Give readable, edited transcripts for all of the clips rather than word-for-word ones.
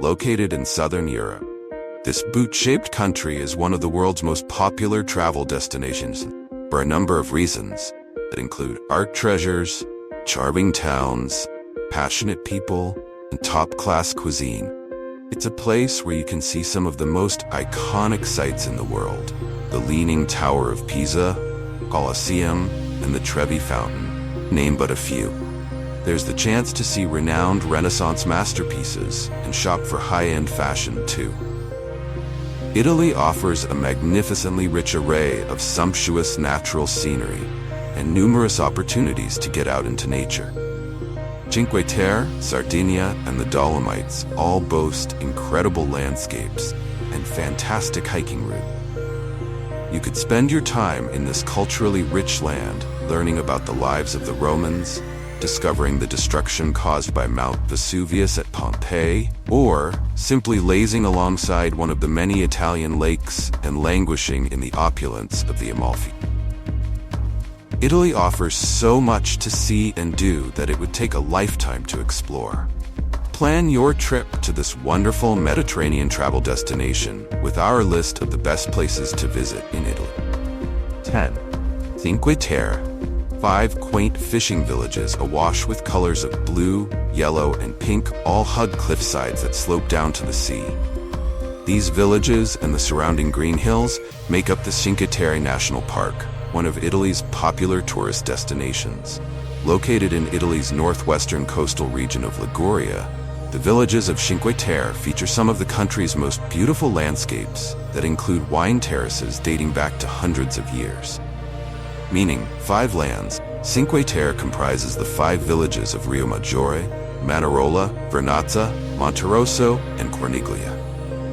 located in southern Europe. This boot-shaped country is one of the world's most popular travel destinations for a number of reasons that include art treasures, charming towns, passionate people, and top-class cuisine. It's a place where you can see some of the most iconic sights in the world: the Leaning Tower of Pisa, Colosseum, and the Trevi Fountain, name but a few. There's the chance to see renowned Renaissance masterpieces and shop for high-end fashion too. Italy offers a magnificently rich array of sumptuous natural scenery and numerous opportunities to get out into nature. Cinque Tere, Sardinia, and the Dolomites all boast incredible landscapes and fantastic hiking routes. You could spend your time in this culturally rich land learning about the lives of the Romans, discovering the destruction caused by Mount Vesuvius at Pompeii, or simply lazing alongside one of the many Italian lakes and languishing in the opulence of the Amalfi. Italy offers so much to see and do that it would take a lifetime to explore. Plan your trip to this wonderful Mediterranean travel destination with our list of the best places to visit in Italy. 10. Cinque Tere. 5 quaint fishing villages awash with colors of blue, yellow, and pink all hug cliffsides that slope down to the sea. These villages and the surrounding green hills make up the Cinque Terre National Park, one of Italy's popular tourist destinations. Located in Italy's northwestern coastal region of Liguria, the villages of Cinque Terre feature some of the country's most beautiful landscapes that include wine terraces dating back to hundreds of years. Meaning 5 lands, Cinque Terre comprises the 5 villages of Riomaggiore, Manarola, Vernazza, Monterosso, and Corniglia.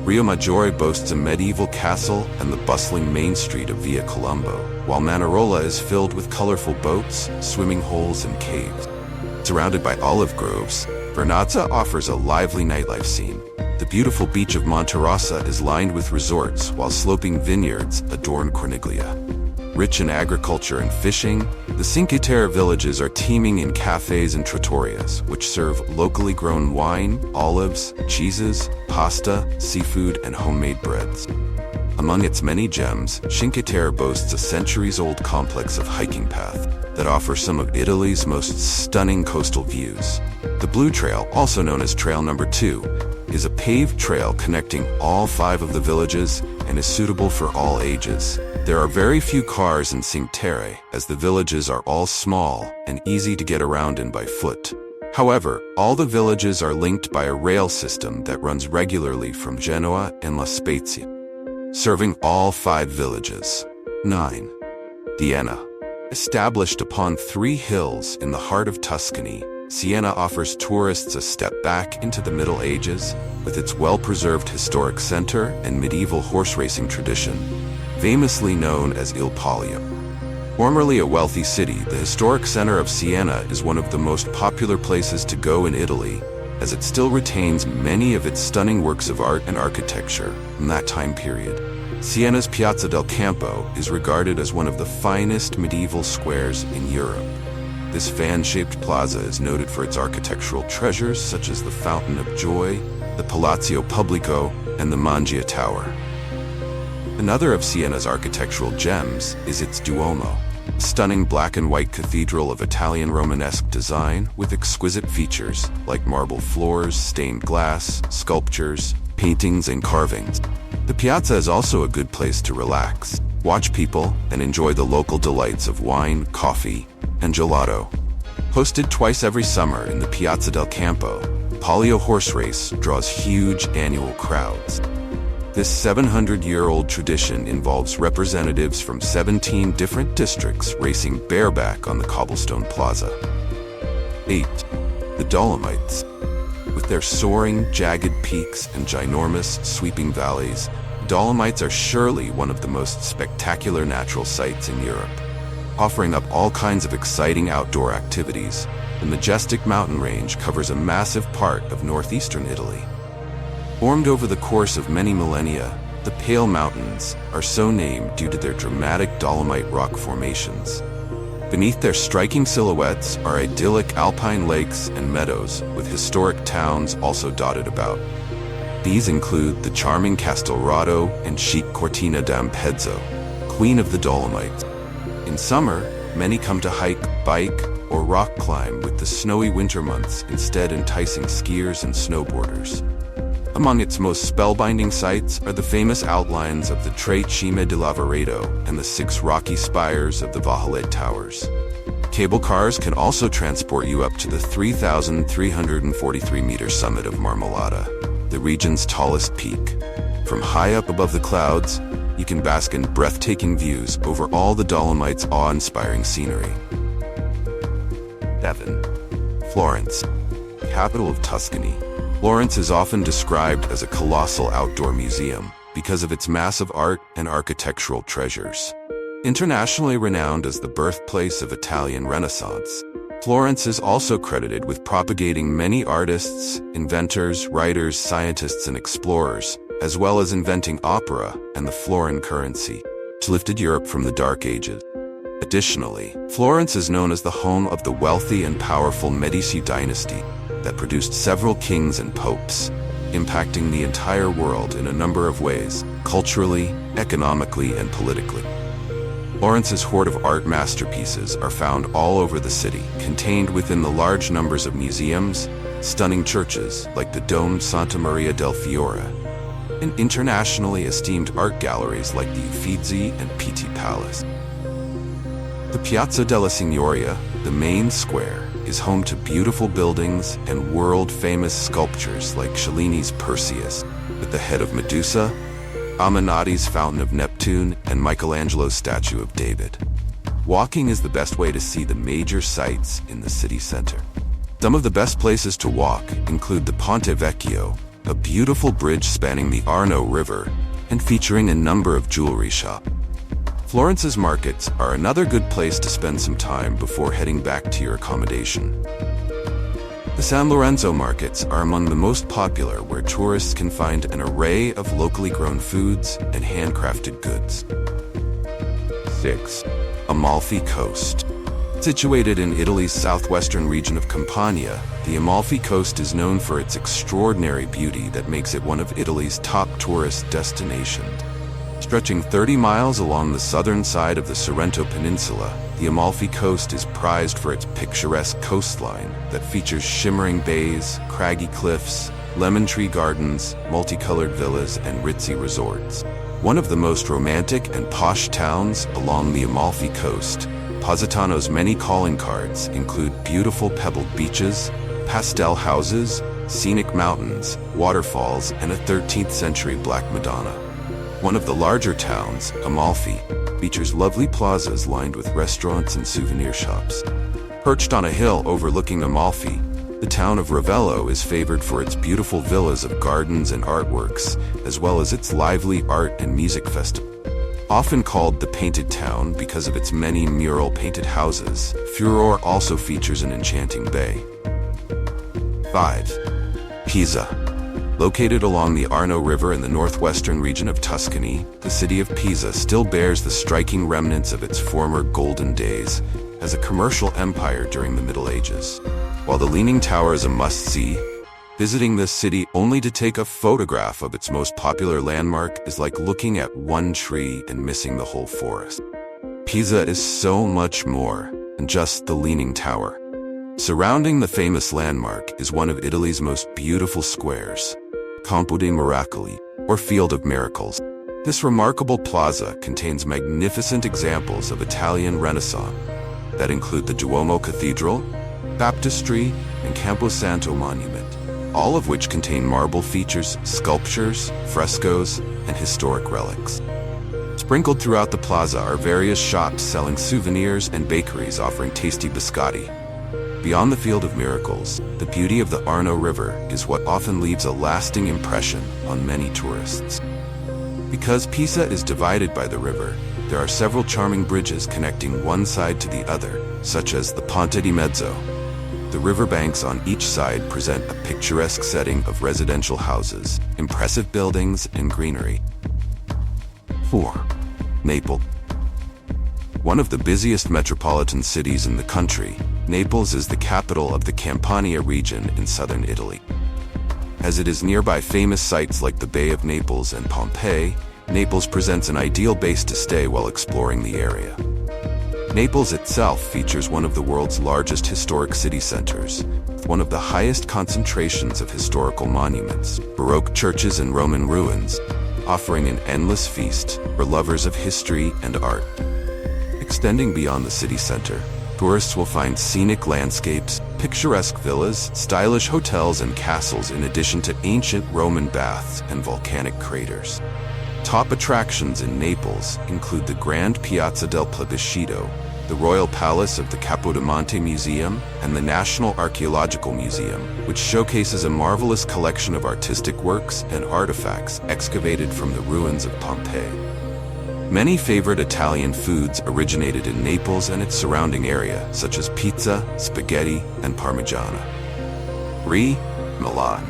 Riomaggiore boasts a medieval castle and the bustling main street of Via Colombo, while Manarola is filled with colorful boats, swimming holes, and caves. Surrounded by olive groves, Vernazza offers a lively nightlife scene. The beautiful beach of Monterossa is lined with resorts, while sloping vineyards adorn Corniglia. Rich in agriculture and fishing, the Cinque Terre villages are teeming in cafes and trattorias, which serve locally grown wine, olives, cheeses, pasta, seafood, and homemade breads. Among its many gems, Cinque Terre boasts a centuries-old complex of hiking paths that offer some of Italy's most stunning coastal views. The Blue Trail, also known as Trail Number 2, is a paved trail connecting all 5 of the villages and is suitable for all ages. There are very few cars in Cinque Terre, as the villages are all small and easy to get around in by foot. However, all the villages are linked by a rail system that runs regularly from Genoa and La Spezia, serving all 5 villages. 9. Siena. Established upon 3 hills in the heart of Tuscany, Siena offers tourists a step back into the Middle Ages with its well-preserved historic center and medieval horse racing tradition, famously known as Il Palio. Formerly a wealthy city, the historic center of Siena is one of the most popular places to go in Italy, as it still retains many of its stunning works of art and architecture from that time period. Siena's Piazza del Campo is regarded as one of the finest medieval squares in Europe. This fan-shaped plaza is noted for its architectural treasures such as the Fountain of Joy, the Palazzo Pubblico, and the Mangia Tower. Another of Siena's architectural gems is its Duomo, a stunning black and white cathedral of Italian Romanesque design with exquisite features like marble floors, stained glass, sculptures, paintings, and carvings. The piazza is also a good place to relax, watch people, and enjoy the local delights of wine, coffee, and gelato. Hosted twice every summer in the Piazza del Campo, Palio horse race draws huge annual crowds. This 700-year-old tradition involves representatives from 17 different districts racing bareback on the cobblestone plaza. 8. The Dolomites. With their soaring, jagged peaks and ginormous, sweeping valleys, Dolomites are surely one of the most spectacular natural sights in Europe. Offering up all kinds of exciting outdoor activities, the majestic mountain range covers a massive part of northeastern Italy. Formed over the course of many millennia, the Pale Mountains are so named due to their dramatic dolomite rock formations. Beneath their striking silhouettes are idyllic alpine lakes and meadows with historic towns also dotted about. These include the charming Castelrado and chic Cortina d'Ampezzo, queen of the Dolomites. In summer, many come to hike, bike, or rock climb, with the snowy winter months instead enticing skiers and snowboarders. Among its most spellbinding sights are the famous outlines of the Tre Cime di Lavaredo and the 6 rocky spires of the Valhalla Towers. Cable cars can also transport you up to the 3,343-meter summit of Marmolada, the region's tallest peak. From high up above the clouds, you can bask in breathtaking views over all the Dolomites' awe-inspiring scenery. 7. Florence, capital of Tuscany. Florence is often described as a colossal outdoor museum because of its massive art and architectural treasures. Internationally renowned as the birthplace of Italian Renaissance, Florence is also credited with propagating many artists, inventors, writers, scientists, and explorers, as well as inventing opera and the florin currency, which lifted Europe from the Dark Ages. Additionally, Florence is known as the home of the wealthy and powerful Medici dynasty that produced several kings and popes, impacting the entire world in a number of ways, culturally, economically, and politically. Florence's hoard of art masterpieces are found all over the city, contained within the large numbers of museums, stunning churches like the domed Santa Maria del Fiore, and internationally esteemed art galleries like the Uffizi and Pitti Palace. The Piazza della Signoria, the main square, is home to beautiful buildings and world-famous sculptures like Cellini's Perseus, with the head of Medusa, Amanati's Fountain of Neptune, and Michelangelo's Statue of David. Walking is the best way to see the major sights in the city center. Some of the best places to walk include the Ponte Vecchio, a beautiful bridge spanning the Arno River and featuring a number of jewelry shops. Florence's markets are another good place to spend some time before heading back to your accommodation. The San Lorenzo markets are among the most popular, where tourists can find an array of locally grown foods and handcrafted goods. 6. Amalfi Coast. Situated in Italy's southwestern region of Campania, the Amalfi Coast is known for its extraordinary beauty that makes it one of Italy's top tourist destinations. Stretching 30 miles along the southern side of the Sorrento Peninsula, the Amalfi Coast is prized for its picturesque coastline that features shimmering bays, craggy cliffs, lemon tree gardens, multicolored villas, and ritzy resorts. One of the most romantic and posh towns along the Amalfi Coast, Positano's many calling cards include beautiful pebbled beaches, pastel houses, scenic mountains, waterfalls, and a 13th-century Black Madonna. One of the larger towns, Amalfi, features lovely plazas lined with restaurants and souvenir shops. Perched on a hill overlooking Amalfi, the town of Ravello is favored for its beautiful villas of gardens and artworks, as well as its lively art and music festival. Often called the Painted Town because of its many mural-painted houses, Furore also features an enchanting bay. 5. Pisa. Located along the Arno River in the northwestern region of Tuscany, the city of Pisa still bears the striking remnants of its former golden days as a commercial empire during the Middle Ages. While the Leaning Tower is a must-see, visiting this city only to take a photograph of its most popular landmark is like looking at one tree and missing the whole forest. Pisa is so much more than just the Leaning Tower. Surrounding the famous landmark is one of Italy's most beautiful squares, Campo dei Miracoli, or Field of Miracles. This remarkable plaza contains magnificent examples of Italian Renaissance that include the Duomo Cathedral, Baptistry, and Campo Santo Monument, all of which contain marble features, sculptures, frescoes, and historic relics. Sprinkled throughout the plaza are various shops selling souvenirs and bakeries offering tasty biscotti. Beyond the Field of Miracles, the beauty of the Arno River is what often leaves a lasting impression on many tourists. Because Pisa is divided by the river, there are several charming bridges connecting one side to the other, such as the Ponte di Mezzo. The riverbanks on each side present a picturesque setting of residential houses, impressive buildings, and greenery. 4. Naples. One of the busiest metropolitan cities in the country, Naples is the capital of the Campania region in southern Italy. As it is nearby famous sites like the Bay of Naples and Pompeii, Naples presents an ideal base to stay while exploring the area. Naples itself features one of the world's largest historic city centers, with one of the highest concentrations of historical monuments, Baroque churches and Roman ruins, offering an endless feast for lovers of history and art. Extending beyond the city center, tourists will find scenic landscapes, picturesque villas, stylish hotels and castles, in addition to ancient Roman baths and volcanic craters. Top attractions in Naples include the Grand Piazza del Plebiscito, the Royal Palace of the Capodimonte Museum, and the National Archaeological Museum, which showcases a marvelous collection of artistic works and artifacts excavated from the ruins of Pompeii. Many favorite Italian foods originated in Naples and its surrounding area, such as pizza, spaghetti, and parmigiana. Milan.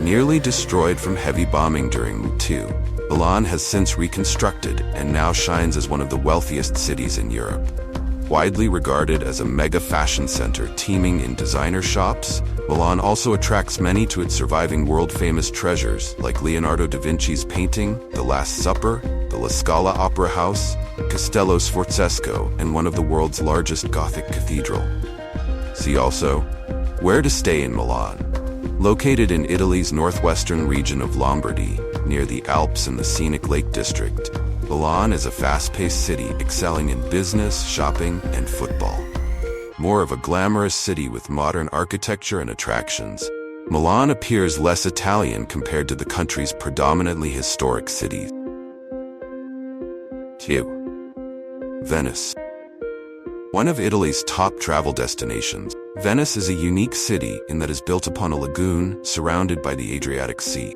Nearly destroyed from heavy bombing during World War II, Milan has since reconstructed and now shines as one of the wealthiest cities in Europe. Widely regarded as a mega fashion center teeming in designer shops, Milan also attracts many to its surviving world-famous treasures like Leonardo da Vinci's painting, The Last Supper, the La Scala Opera House, Castello Sforzesco, and one of the world's largest Gothic cathedral. See also, where to stay in Milan. Located in Italy's northwestern region of Lombardy, near the Alps and the scenic Lake District, Milan is a fast-paced city excelling in business, shopping, and football. More of a glamorous city with modern architecture and attractions, Milan appears less Italian compared to the country's predominantly historic cities. 2. Venice. One of Italy's top travel destinations, Venice is a unique city in that it is built upon a lagoon surrounded by the Adriatic Sea.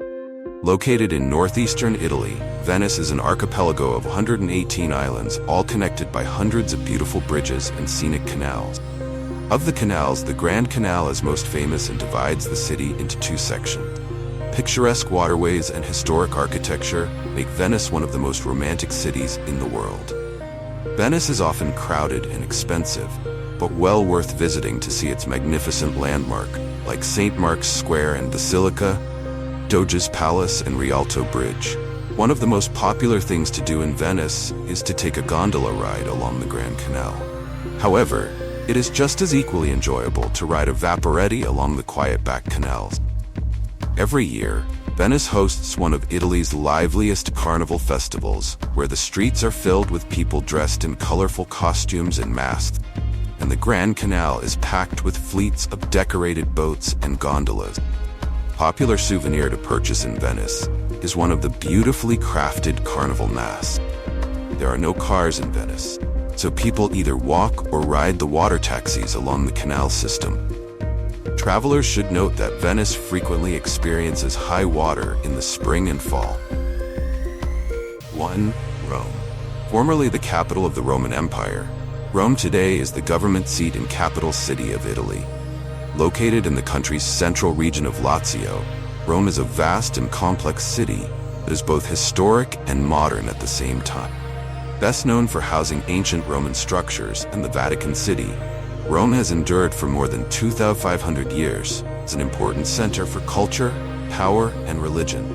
Located in northeastern Italy, Venice is an archipelago of 118 islands, all connected by hundreds of beautiful bridges and scenic canals. Of the canals, the Grand Canal is most famous and divides the city into two sections. Picturesque waterways and historic architecture make Venice one of the most romantic cities in the world. Venice is often crowded and expensive, but well worth visiting to see its magnificent landmark, like St. Mark's Square and Basilica, Doge's Palace and Rialto Bridge. One of the most popular things to do in Venice is to take a gondola ride along the Grand Canal. However, it is just as equally enjoyable to ride a vaporetti along the quiet back canals. Every year, Venice hosts one of Italy's liveliest carnival festivals, where the streets are filled with people dressed in colorful costumes and masks, and the Grand Canal is packed with fleets of decorated boats and gondolas. Popular souvenir to purchase in Venice is one of the beautifully crafted carnival masks. There are no cars in Venice, so people either walk or ride the water taxis along the canal system. Travelers should note that Venice frequently experiences high water in the spring and fall. 1. Rome. Formerly the capital of the Roman Empire, Rome today is the government seat and capital city of Italy. Located in the country's central region of Lazio, Rome is a vast and complex city that is both historic and modern at the same time. Best known for housing ancient Roman structures and the Vatican City, Rome has endured for more than 2,500 years as an important center for culture, power, and religion.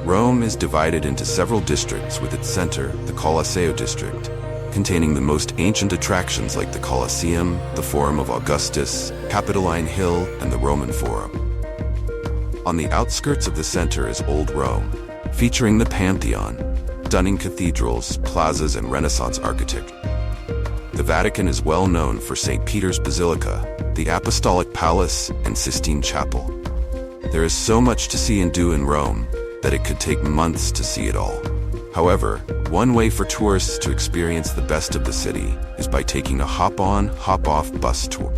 Rome is divided into several districts, with its center, the Colosseo district, containing the most ancient attractions like the Colosseum, the Forum of Augustus, Capitoline Hill, and the Roman Forum. On the outskirts of the center is Old Rome, featuring the Pantheon, stunning cathedrals, plazas, and Renaissance architecture. The Vatican is well known for St. Peter's Basilica, the Apostolic Palace, and Sistine Chapel. There is so much to see and do in Rome that it could take months to see it all. However, one way for tourists to experience the best of the city is by taking a hop-on, hop-off bus tour.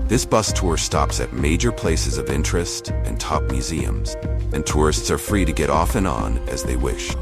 This bus tour stops at major places of interest and top museums, and tourists are free to get off and on as they wish.